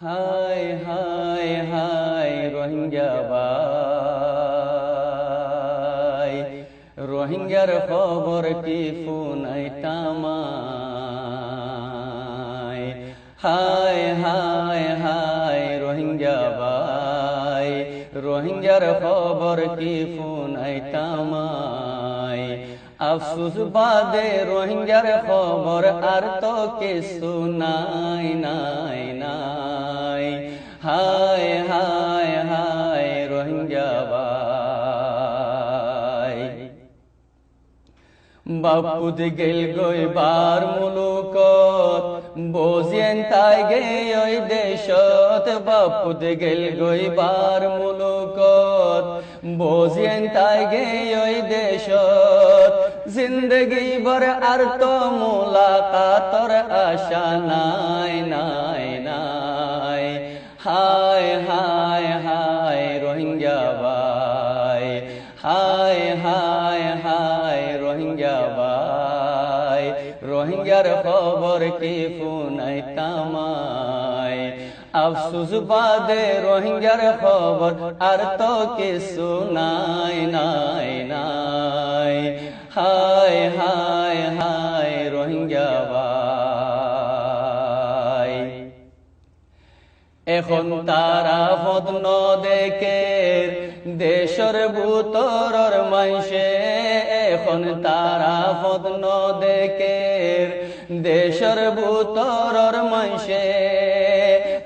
হায় হায় হায় রোহিঙ্গা ভাই, রোহিঙ্গার খবর কি ফুনাইতামায়। হায় হায় হায় রোহিঙ্গা ভাই, রোহিঙ্গার খবর কি ফুনাইতামায়। আফসুস বাদে রোহিঙ্গার খবর আর তো কিছু নাই নাই নাই। হায় হায় হায় রোহিঙ্গা ভাই, বাপুদ গেল গইবার মুলুকত, বোঝেন তাই গে ওই দেশত। বাপুদ গেল গইবার মুলুকত, বোঝেন তাই গে ওই দেশত। জিন্দগি ভর আর তো মুলাকাতর আশা নাই নাই নাই। হায় হায় হায় রোহিঙ্গা ভাই, হায় হায় হায় রোহিঙ্গা ভাই, রোহিঙ্গার খবর কি ফুনাইতামায়। আফসুস বাদে রোহিঙ্গার খবর আর তো কিছু নাই নাই নাই। হায় হায় হায় রোহিঙ্গা ভাই, এখন তারা ফদন দেখে দেশর ভূতরর মাইসে। এখন তারা ফদন দেখে দেশর ভূতরর মাইসে।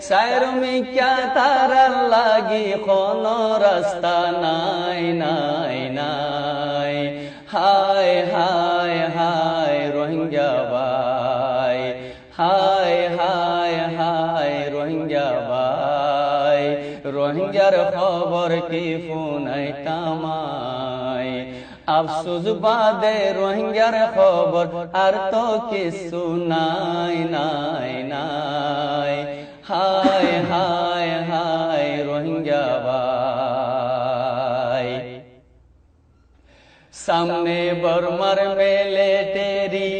সায়রমিকা তারার লাগি কোন রাস্তা নাই নাই নাই। হায় হায় হায় রোহিঙ্গা ভাই, হায় হায় হায় রোহিঙ্গা ভাই, রোহিঙ্গার খবর কি ফুনাইতামায়। আফসুস বাদে রোহিঙ্গার খবর আর তো কিছু নাই নাই নাই। হায় হায় হায় রোহিঙ্গা ভাই, সামনে বর্মার মিলিটারি,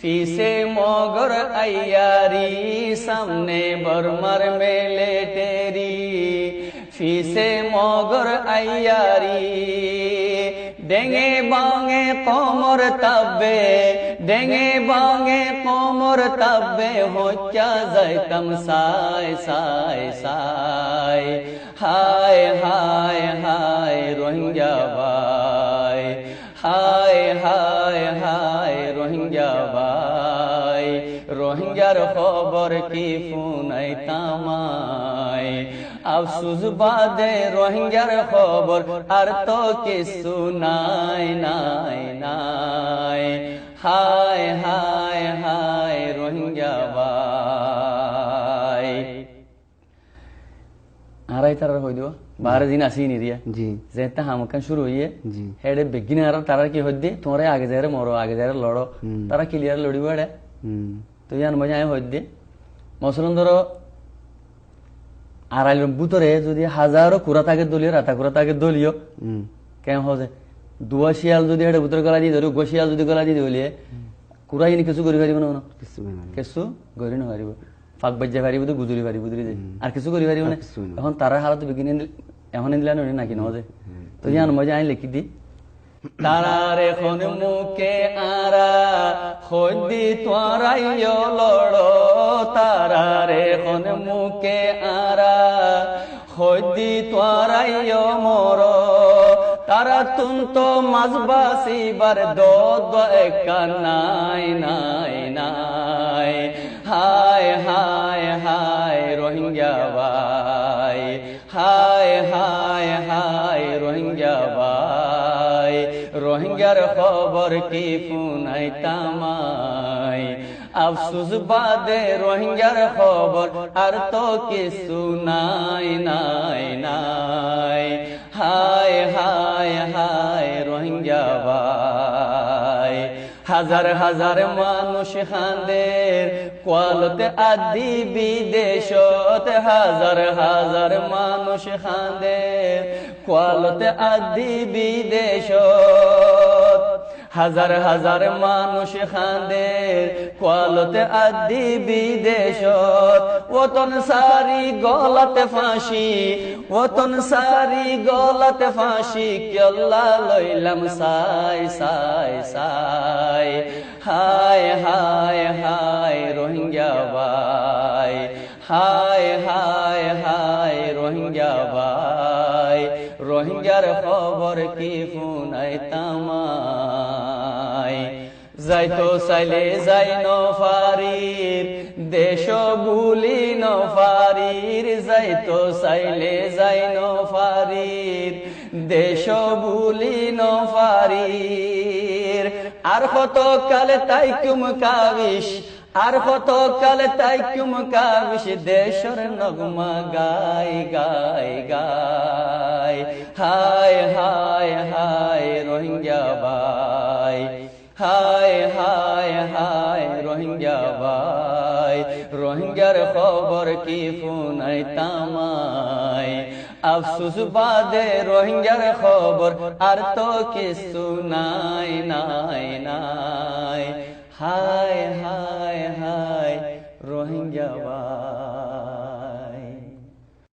ফিসে মগর আইয়ারি। সামনে বর্মার মিলিটারি, ফিসে মগর আইয়ারি। ডেঙে বাঙে কোমর তাবে, ডেঙে বাঙে কোমর তাবে, হচ্চা যাইতাম সায় সায় সায়। হায় হায় হায় রোহিঙ্গা ভাই, হায় হায় হায় রোহিঙ্গা ভাই, রোহিঙ্গার খবর কি ফুনাইতামায়। আফসুস বাদে রোহিঙ্গার খবর আর তো কিছু নাই নাই নাই। হায় হায় হায় রোহিঙ্গা ভাই। আড়াই তারা হই দিব 12 দিন আসি নি রিয়া জি, যেটা হামকান শুরু হইয়ে জি, হেডে বেগিনার তারা কি হইদে তোমরা আগে যারে মরো, আগে যারে লড়ো, তারা ক্লিয়ার লড়িব এডে। তো ইয়ান মজা আয় হইদে মসলন ধরো আড়াইল বুতরে যদি হাজারো কুড়া থাকে দলীয়, রাতা কুড়া থাকে দলীয়, কেন হচ্ছে দুয়া শিয়াল যদি হেডে বুতরে গলা দিয়ে ধরো, গোশিয়াল যদি গলা দিয়ে দিলে কুড়াই নি কিছু করি পারিব না, কিছু গড়ি না পারিব। ফাঁক বাজ্যা পারিব তো গুজুরি পারিব বুঝলি, আর কিছু করি পারিব না। এখন তারা হালত বিকিনে এখন দিলা নই নাকি নজে। তো ইয়ান মজা আই লিখি দি তারার এখন মুখে আরা হদি তোরাইও লড়ো। তারার এখন মুখে আরা হদি তোরাইও মরো। তারা তুম তো মাঝবাসিবার দদ একা নাই নাই নাই। হায় হায় হায় রোহিঙ্গা ভাই, হায় হায় হায় রোহিঙ্গা ভাই, রোহিঙ্গার খবর কি ফুনাইতামায়। আফসুস বাদে রোহিঙ্গার খবর আর তো কিছু নাই নাই নাই। হায় হায় হায় রোহিঙ্গা ভাই, হাজার হাজার মানুষ হাঁদের কোয়ালতে আদি বিদেশত। হাজার হাজার মানুষ হাঁদের কোয়ালতে আদি বিদেশত। হাজার হাজার মানুষ খান্দে কোয়ালতে আদি বিদেশত ওতন সারি গলাতে ফাঁসি ওতন সারি গলাতে ফাঁসি কেল্লা লইলাম সাই সাই সাই হায় হায় হায় রোহিঙ্গা ভাই হায় হায় হায় রোহিঙ্গা ভাই রোহিঙ্গার খবর কি ফুনাই তামাই যাইতো চাইলে যাই নফারির দেশ বুলি নফারির যাইতো চাইলে যাই নফারির দেশ বুলি নফারির আর কত কালে তাই কুম কাবিস আর কত কালে তাই কুম কাবিস দেশর নগমা গাই গাই গাই হায় হায় হায় রোহিঙ্গা ভাই হায় হায় হায় রোহিঙ্গা ভাই রোহিঙ্গার খবর কি ফুনাই তামাই আফসুস বাদে রোহিঙ্গার খবর আর তো কিছু নাই নাই নাই হায় হায় হায় রোহিঙ্গা ভাই।